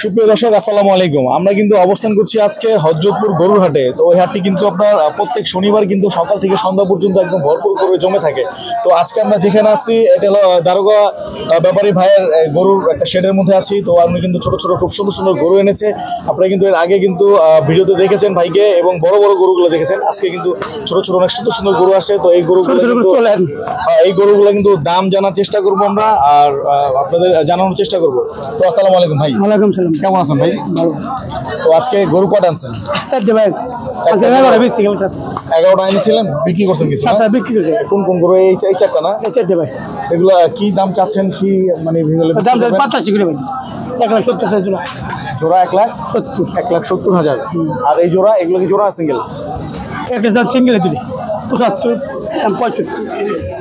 সুপ্রিয় দর্শক, আসসালামু আলাইকুম। আমরা কিন্তু অবস্থান করছি আজকে হযরতপুর গরুর হাটে। তো ওই হাটটি কিন্তু আপনার প্রত্যেক শনিবার কিন্তু সকাল থেকে সন্ধ্যা পর্যন্ত একদম ভরপুর করে জমে থাকে। তো আজকে আমরা যেখানে আসছি এটা হলো দারোগা ব্যাপারী ভাইয়ের গরুর একটা শেডের মধ্যে আছি। তো আপনি কিন্তু ছোট ছোট খুব সুন্দর সুন্দর গরু এনেছে। আপনারা কিন্তু এর আগে কিন্তু ভিডিওতে দেখেছেন ভাইকে এবং বড় বড় গরুগুলো দেখেছেন। আজকে কিন্তু ছোট ছোট অনেক সুন্দর সুন্দর গরু আসে। তো এই গরুগুলো কিন্তু দাম জানার চেষ্টা করবো আমরা, আর আপনাদের জানানোর চেষ্টা করবো। তো আসসালামু আলাইকুম ভাই। ওয়ালাইকুম সালাম। কেমন আছেন ভাই? তো আজকে গরু কটা আনছেন? 11টা এনেছিলেন, বিক্রি করছেন কিছু? কোন কোন গরু? এই চারটা না? এগুলা কি দাম চাচ্ছেন? কি মানে জোড়া 1,70,000। আর এই জোড়া, এগুলো কি জোড়া সিঙ্গেল? একটা দাম সিঙ্গেল দিলে 75, 65।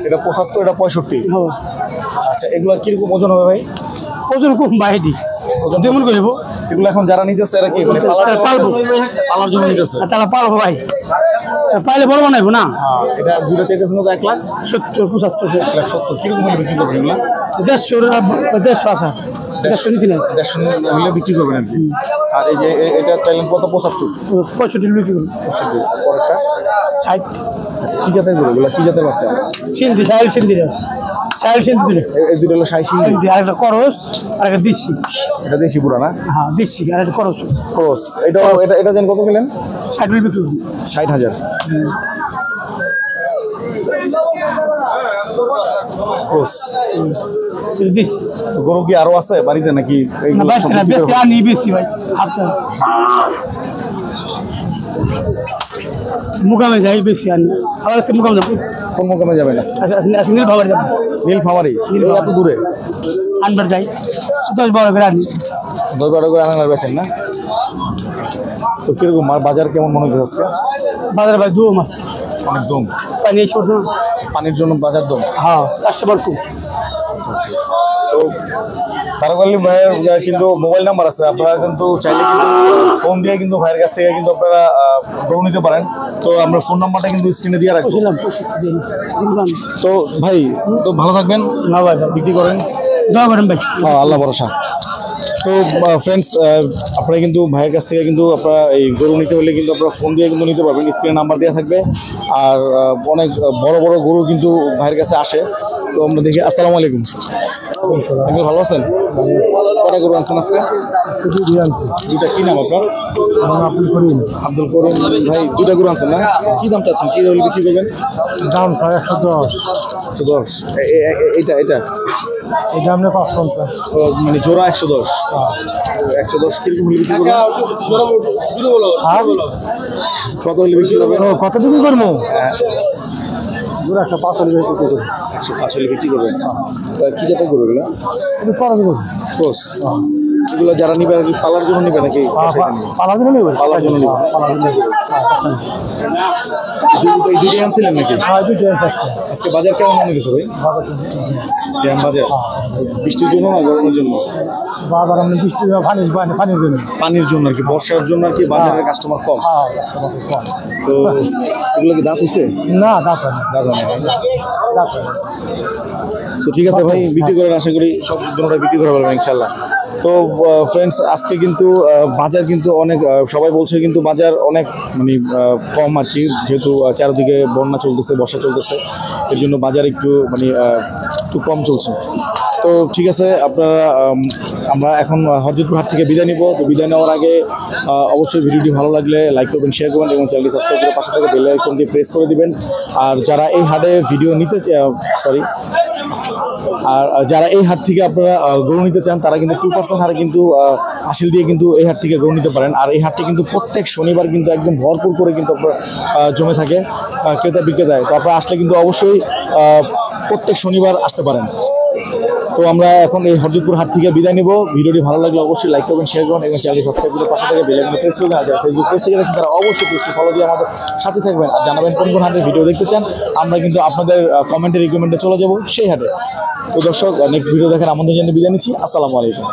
এটা 75, এটা 65। আচ্ছা, এগুলা কিরকম ওজন হবে ভাই? ওজন কম বাইরে যেমন করবো। এগুলো এখন যারা নিতেছে এরা কি মানে পালার জন্য নিতেছে? তারা পালবো ভাই, পাইলে বড় বানাইবো না। এটা দুটো চাইতেছেন তো 1,70,000, 75। 1,70,000 কিরকম হলে বিক্রি করবেন এগুলা? 150 আছে, 150 নিচে নাই, 150 হলে বিক্রি করবেন আর কি। আর এই যে এটা চাইলেন কত? 75, 65 বিক্রি করবো। 65। পরেরটা 60। কি জাতের গরু এগুলা? কি জাতের বাচ্চা? সিন্ধি, সাহেল সিন্ধি আছে। সাহেল সিন্ধি দিলে এই দুটো হলো শাহী সিন্ধি, আর একটা করস, আর একটা দেশি। এটা দেশি পুরা না? হ্যাঁ দেশি, আর একটা করস ক্রস। এটা যেন কত কিলেন? 60 বিক্রি করবো। 60,000 ক্রস। দেশি গরু কি আরো আছে বাড়িতে নাকি? বেশি ভাই, মুকামে যাই বেশি আনি। আবার মুকাম যাবো। কোন মুকামে যাবেন আজকে? নীলফামারী যাবো। নীলফামারী? এত দূরে আনবার যাই 10-12 করে আনি। 10-12 করে আনার বেছেন না? তো কিরকম বাজার কেমন মনে হচ্ছে আজকে? বাজারে ভাই দম আছে, অনেক দম। পানি এসে পড়ছে না, পানির জন্য বাজার দম। হ্যাঁ কাস্টমার খুব। তো তারকালী ভাইয়ের কিন্তু মোবাইল নাম্বার আছে, আপনারা কিন্তু চাইলে কিন্তু ফোন দিয়ে কিন্তু ভাইয়ের কাছ থেকে কিন্তু আপনারা গরু নিতে পারেন। তো আমরা ফোন নাম্বারটা কিন্তু স্ক্রিনে দিয়ে রাখবো। তো ভাই তো ভালো থাকবেন, বিক্রি করেন, হ্যাঁ আল্লাহ ভরসা। তো ফ্রেন্ডস, আপনারা কিন্তু ভাইয়ের কাছ থেকে কিন্তু আপনারা এই গরু নিতে হলে কিন্তু আপনারা ফোন দিয়ে কিন্তু নিতে পারবেন। স্ক্রিনে নাম্বার দেওয়া থাকবে। আর অনেক বড় বড় গরু কিন্তু ভাইয়ের কাছে আসে। তো আমরা দেখি। আসসালামু আলাইকুম। আপনি ভালো আছেন? কটা গরু আনছেন আজকে? দুইটা। কি নাম আপনার? আব্দুল করিম। আব্দুল করিম ভাই, দুইটা গরু আনছেন না? কি দাম চাচ্ছেন? কি হলে বিক্রি করবেন? দাম 110। 110। এটা এটা আমরা 550। মানে জোড়া 110। 110 কিরকম হলে বিক্রি করবেন? কত হলে বিক্রি করবেন? কত বিক্রি করবো? 105 হলে বিক্রি করবো। 105 হলে বিক্রি করবেন। কি জাতের গরু এগুলো? ক্রস। এগুলো যারা নিবে নাকি পালার জন্য নিবে নাকি? পালার জন্য নিবে। পালার জন্য নিবে। এই দুটো আনছিলেন নাকি? আজকে বাজার কেমন মনে হচ্ছে ভাই? বাজার বৃষ্টির জন্য না গরমের জন্য? বাজার আমরা বৃষ্টির পানির জন্য। পানির জন্য আর কি, বর্ষার জন্য আর কি বাজারের কাস্টমার কম। তো এগুলো কি দাঁত হয়েছে? না দাঁত হয় না। তো ঠিক আছে ভাই, বিক্রি করেন। আশা করি সব দুটোটা বিক্রি করে পারবেন ইনশাল্লাহ। তো ফ্রেন্ডস, আজকে কিন্তু বাজার কিন্তু অনেক, সবাই বলছে কিন্তু বাজার অনেক মানে কম আর কি, যেহেতু চারিদিকে বন্যা চলতেছে, বর্ষা চলতেছে, এর জন্য বাজার একটু মানে একটু কম চলছে। তো ঠিক আছে, আমরা এখন হযরতপুর হাট থেকে বিদায় নিব। তো বিদায় নেওয়ার আগে অবশ্যই ভিডিওটি ভালো লাগলে লাইক করবেন, শেয়ার করবেন এবং চ্যানেলটি সাবস্ক্রাইব করে পাশে থেকে বেল আইকনটি প্রেস করে দিবেন। আর যারা এই হাটে যারা এই হাট থেকে আপনারা গরু নিতে চান, তারা কিন্তু 2% হারে কিন্তু হাসিল দিয়ে কিন্তু এই হাট থেকে গরু নিতে পারেন। আর এই হাটটি কিন্তু প্রত্যেক শনিবার কিন্তু একদম ভরপুর করে কিন্তু আপনার জমে থাকে ক্রেতা বিক্রেতায়। তো আপনারা আসলে কিন্তু অবশ্যই প্রত্যেক শনিবার আসতে পারেন। তো আমরা এখন এই হযরতপুর হাট থেকে বিদায় নিব। ভিডিওটি ভালো লাগলে অবশ্যই লাইক করবেন, শেয়ার করবেন এবং চ্যানেলটি সাবস্ক্রাইব করে পাশে থেকে বেল আইকনে প্রেস করবেন। আর যারা ফেসবুক পেজ থেকে দেখছেন তারা অবশ্যই পেজটি ফলো দিয়ে আমাদের সাথে থাকবেন আর জানাবেন কোন কোন হাটের ভিডিও দেখতে চান। আমরা কিন্তু আপনাদের কমেন্টে রিকমেন্ডে চলে যাব সেই হাটে। তো দর্শক, নেক্সট ভিডিও দেখার আমন্ত্রণ জানিয়ে বিদায় নিচ্ছি। আসসালামু আলাইকুম।